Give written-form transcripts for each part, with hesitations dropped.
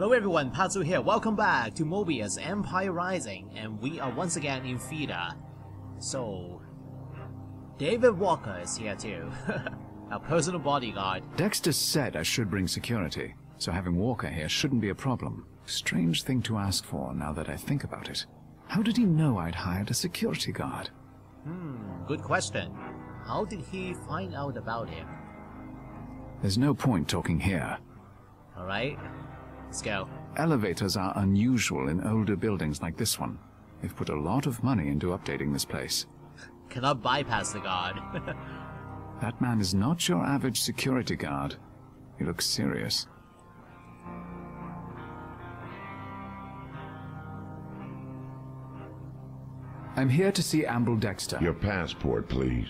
Hello everyone, Patsu here. Welcome back to Moebius Empire Rising, and we are once again in Fida. So, David Walker is here too, our personal bodyguard. Dexter said I should bring security, so having Walker here shouldn't be a problem. Strange thing to ask for now that I think about it. How did he know I'd hired a security guard? Good question. How did he find out about him? There's no point talking here. Alright, let's go. Elevators are unusual in older buildings like this one. They've put a lot of money into updating this place. Cannot bypass the guard. That man is not your average security guard. He looks serious. I'm here to see Amble Dexter. Your passport, please.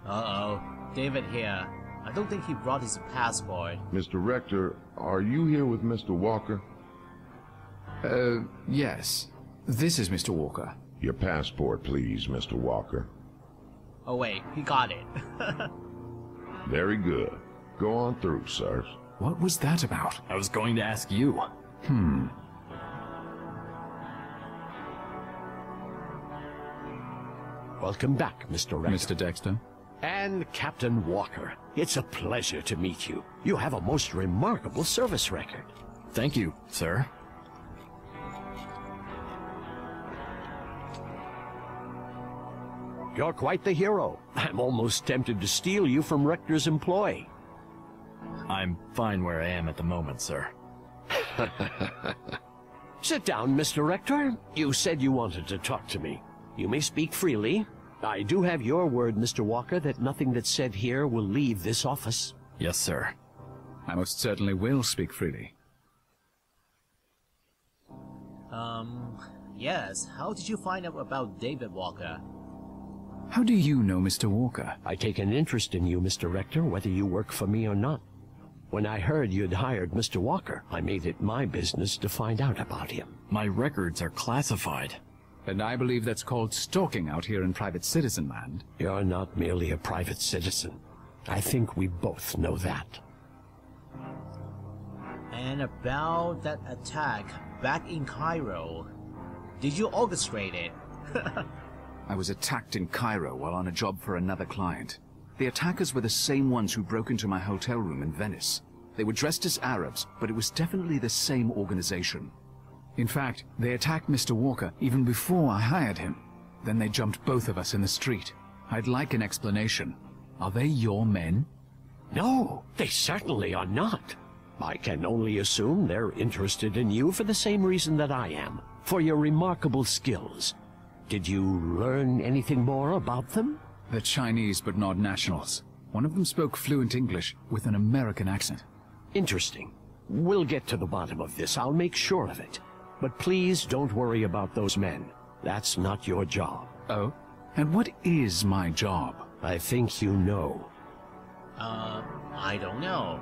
Uh-oh, David here. I don't think he brought his passport. Mr. Rector, are you here with Mr. Walker? Yes. This is Mr. Walker. Your passport, please, Mr. Walker. Oh wait, he got it. Very good. Go on through, sirs. What was that about? I was going to ask you. Welcome back, Mr. Rector. Mr. Dexter? And Captain Walker. It's a pleasure to meet you. You have a most remarkable service record. Thank you, sir. You're quite the hero. I'm almost tempted to steal you from Rector's employ. I'm fine where I am at the moment, sir. Sit down, Mr. Rector. You said you wanted to talk to me. You may speak freely. I do have your word, Mr. Walker, that nothing that's said here will leave this office. Yes, sir. I most certainly will speak freely. Yes. How did you find out about David Walker? How do you know Mr. Walker? I take an interest in you, Mr. Rector, whether you work for me or not. When I heard you'd hired Mr. Walker, I made it my business to find out about him. My records are classified. And I believe that's called stalking out here in private citizen land. You're not merely a private citizen. I think we both know that. And about that attack back in Cairo, did you orchestrate it? I was attacked in Cairo while on a job for another client. The attackers were the same ones who broke into my hotel room in Venice. They were dressed as Arabs, but it was definitely the same organization. In fact, they attacked Mr. Walker even before I hired him. Then they jumped both of us in the street. I'd like an explanation. Are they your men? No, they certainly are not. I can only assume they're interested in you for the same reason that I am, for your remarkable skills. Did you learn anything more about them? They're Chinese but not nationals. One of them spoke fluent English with an American accent. Interesting. We'll get to the bottom of this. I'll make sure of it. But please don't worry about those men. That's not your job. Oh? And what is my job? I think you know. I don't know.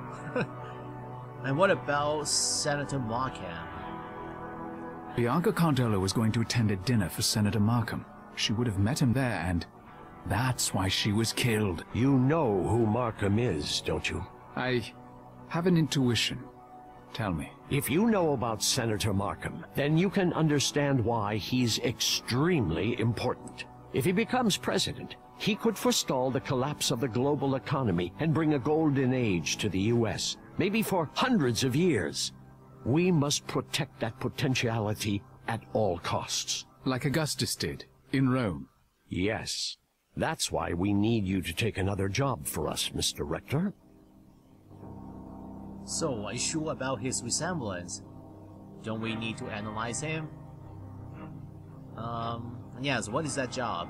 And what about Senator Markham? Bianca Cardello was going to attend a dinner for Senator Markham. She would have met him there, and that's why she was killed. You know who Markham is, don't you? I have an intuition. Tell me. If you know about Senator Markham, then you can understand why he's extremely important. If he becomes president, he could forestall the collapse of the global economy and bring a golden age to the U.S., maybe for hundreds of years. We must protect that potentiality at all costs. Like Augustus did, in Rome. Yes. That's why we need you to take another job for us, Mr. Rector. So, are you sure about his resemblance? Don't we need to analyze him? Yes, what is that job?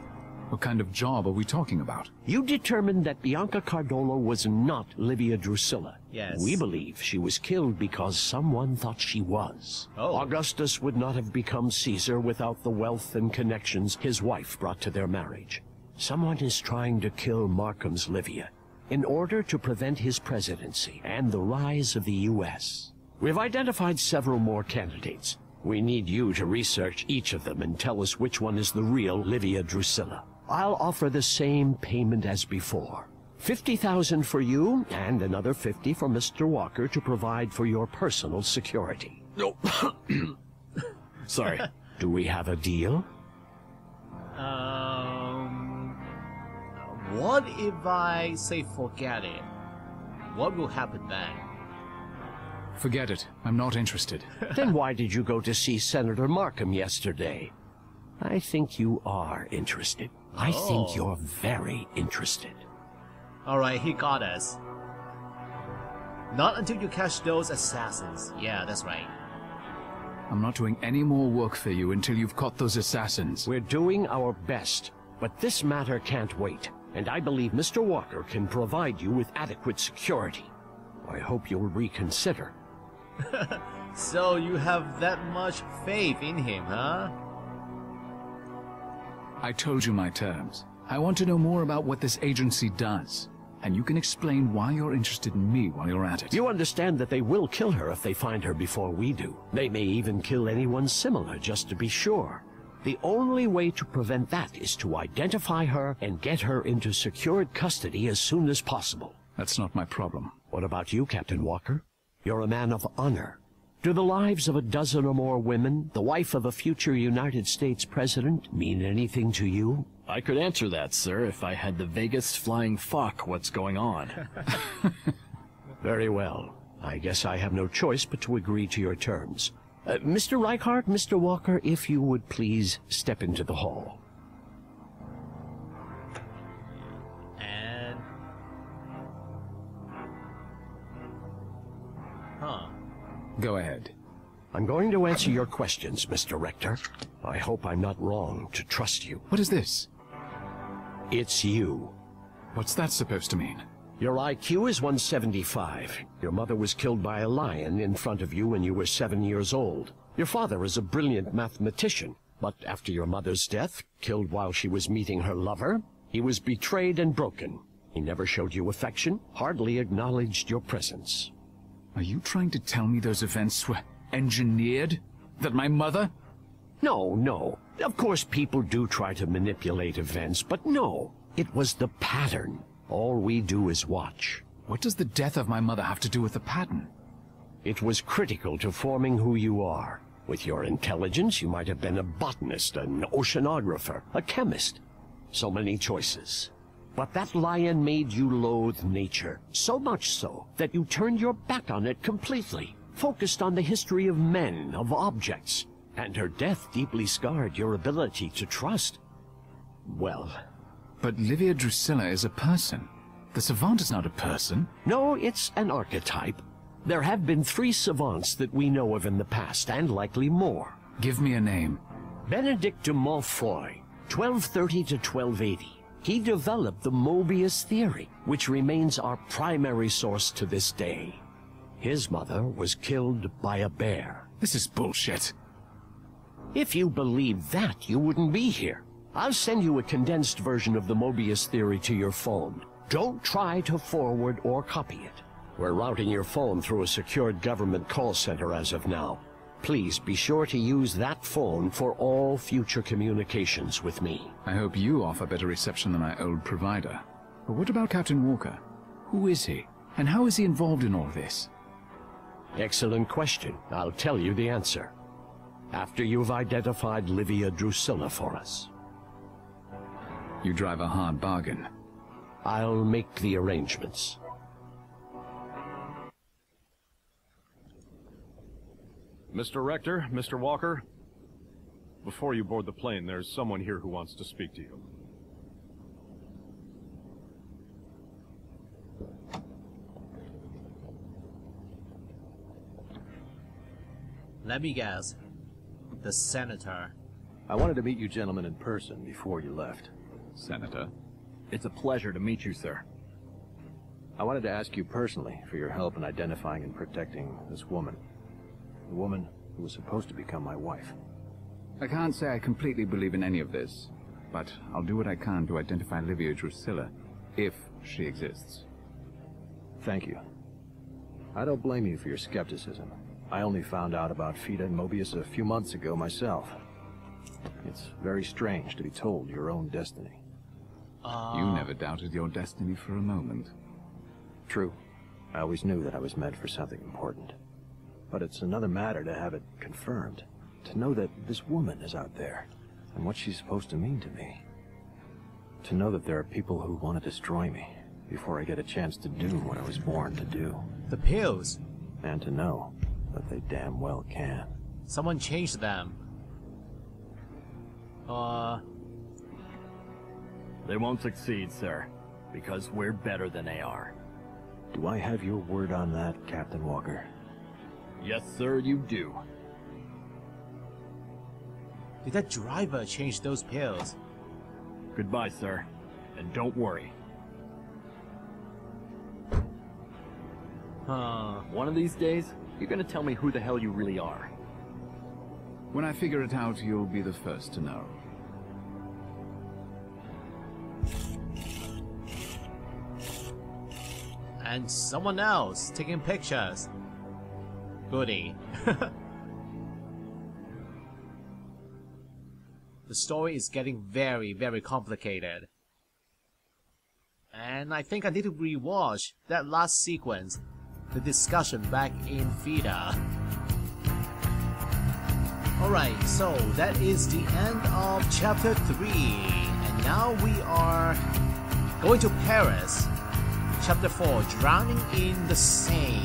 What kind of job are we talking about? You determined that Bianca Cardolo was not Livia Drusilla. Yes. We believe she was killed because someone thought she was. Oh. Augustus would not have become Caesar without the wealth and connections his wife brought to their marriage. Someone is trying to kill Markham's Livia in order to prevent his presidency and the rise of the U.S. We've identified several more candidates. We need you to research each of them and tell us which one is the real Livia Drusilla. I'll offer the same payment as before. $50,000 for you, and another $50 for Mr. Walker to provide for your personal security. No. Sorry. Do we have a deal? What if I say forget it? What will happen then? Forget it. I'm not interested. Then why did you go to see Senator Markham yesterday? I think you are interested. I think you're very interested. Alright, he got us. Not until you catch those assassins. Yeah, that's right. I'm not doing any more work for you until you've caught those assassins. We're doing our best, but this matter can't wait, and I believe Mr. Walker can provide you with adequate security. I hope you'll reconsider. So you have that much faith in him, huh? I told you my terms. I want to know more about what this agency does. And you can explain why you're interested in me while you're at it. You understand that they will kill her if they find her before we do. They may even kill anyone similar just to be sure. The only way to prevent that is to identify her and get her into secured custody as soon as possible. That's not my problem. What about you, Captain Walker? You're a man of honor. Do the lives of a dozen or more women, the wife of a future United States president, mean anything to you? I could answer that, sir, if I had the vaguest flying fuck what's going on. Very well. I guess I have no choice but to agree to your terms. Mr. Reichardt, Mr. Walker, if you would please step into the hall. And... Huh. Go ahead. I'm going to answer your questions, Mr. Rector. I hope I'm not wrong to trust you. What is this? It's you. What's that supposed to mean? Your IQ is 175. Your mother was killed by a lion in front of you when you were 7 years old. Your father is a brilliant mathematician, but after your mother's death, killed while she was meeting her lover, he was betrayed and broken. He never showed you affection, hardly acknowledged your presence. Are you trying to tell me those events were engineered? That my mother... No, no. Of course people do try to manipulate events, but no. It was the pattern. All we do is watch. What does the death of my mother have to do with the pattern? It was critical to forming who you are. With your intelligence, you might have been a botanist, an oceanographer, a chemist. So many choices. But that lion made you loathe nature, so much so that you turned your back on it completely, focused on the history of men, of objects, and her death deeply scarred your ability to trust. Well... But Livia Drusilla is a person. The savant is not a person. No, it's an archetype. There have been 3 savants that we know of in the past, and likely more. Give me a name. Benedict de Montfort, 1230 to 1280. He developed the Moebius theory, which remains our primary source to this day. His mother was killed by a bear. This is bullshit. If you believe that, you wouldn't be here. I'll send you a condensed version of the Moebius theory to your phone. Don't try to forward or copy it. We're routing your phone through a secured government call center as of now. Please be sure to use that phone for all future communications with me. I hope you offer better reception than my old provider. But what about Captain Walker? Who is he? And how is he involved in all this? Excellent question. I'll tell you the answer after you've identified Livia Drusilla for us. You drive a hard bargain. I'll make the arrangements. Mr. Rector, Mr. Walker, before you board the plane, there's someone here who wants to speak to you. Let me guess. The senator. I wanted to meet you gentlemen in person before you left. Senator, it's a pleasure to meet you, sir. I wanted to ask you personally for your help in identifying and protecting this woman. The woman who was supposed to become my wife. I can't say I completely believe in any of this, but I'll do what I can to identify Livia Drusilla, if she exists. Thank you. I don't blame you for your skepticism. I only found out about Fida and Moebius a few months ago myself. It's very strange to be told your own destiny. You never doubted your destiny for a moment. True. I always knew that I was meant for something important. But it's another matter to have it confirmed. To know that this woman is out there, and what she's supposed to mean to me. To know that there are people who want to destroy me before I get a chance to do what I was born to do. The pills. And to know that they damn well can. Someone changed them. They won't succeed, sir, because we're better than they are. Do I have your word on that, Captain Walker? Yes, sir, you do. Did that driver change those pills? Goodbye, sir, and don't worry. One of these days, you're gonna tell me who the hell you really are. When I figure it out, you'll be the first to know. And someone else taking pictures. Goody. The story is getting very, very complicated. And I think I need to rewatch that last sequence, the discussion back in Theta. Alright, so that is the end of chapter 3. And now we are going to Paris. Chapter 4, Drowning in the Seine.